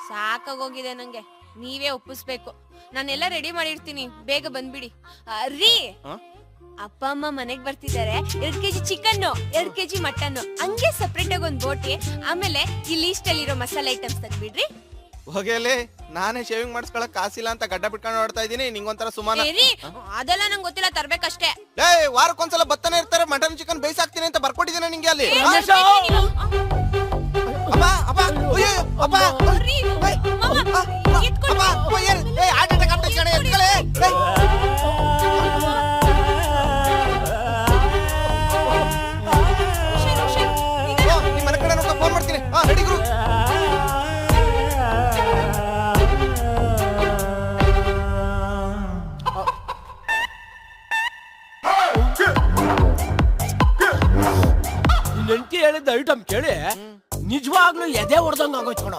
ಸಾಕಾಗೋಗಿದೆ ನಂಗೆ. ನೀವೇ ಒಪ್ಪಿಸ್ಬೇಕು. ನಾನೆಲ್ಲ ರೆಡಿ ಮಾಡಿರ್ತೀನಿ, ಬೇಗ ಬಂದ್ಬಿಡಿ. ರೀ, ಅಪ್ಪ ಅಮ್ಮ ಮನೆಗ್ ಬರ್ತಿದ್ದಾರೆ. 2 kg ಚಿಕನ್, 2 kg ಮಟನ್, ಹಂಗೆ ಸಪ್ರೇಟ್ ಆಗಿ ಒಂದ್ ಬೋಟಿ, ಆಮೇಲೆ ಈ ಲೀಸ್ಟ್ ಅಲ್ಲಿರೋ ಮಸಾಲೆ ಐಟಮ್ಸ್ ತಂದ್ಬಿಡ್ರಿ. ಹೋಗೇಲಿ, ನಾನೇ ಶೇವಿಂಗ್ ಮಾಡಿಸ್ಕೊಳಕ್ ಕಾಸಿಲ್ಲ ಅಂತ ಗಡ್ಡ ಬಿಟ್ಕೊಂಡು ನೋಡ್ತಾ ಇದೀನಿ. ನಿಂಗೊಂಥರ ಸುಮಾನ. ಅದೆಲ್ಲ ನಂಗೆ ಗೊತ್ತಿಲ್ಲ, ತರ್ಬೇಕಷ್ಟೇ. ವಾರಕ್ಕೊಂದ್ಸಲ ಬತ್ತಾನೆ ಇರ್ತಾರೆ. ಮಟನ್ ಚಿಕನ್ ಬೇಯಿಸಾಕ್ತೀನಿ ಅಂತ ಬರ್ಕೊಟ್ಟಿದ್ದೀನಿ ನಿಂಗೆ ಅಲ್ಲಿ. ಮನೆ ಕಡೆ ನೋಡ್ತಾ ಫೋನ್ ಮಾಡ್ತೀನಿ. ರೆಡಿ ಗುರು. ನೆಂಟಿ ಹೇಳಿದ ಐಟಮ್ ಕೇಳಿ ನಿಜವಾಗ್ಲೂ ಎದೆ ಹೊಡೆದಂಗ ಆಗೋಯ್ತು ಕಣ.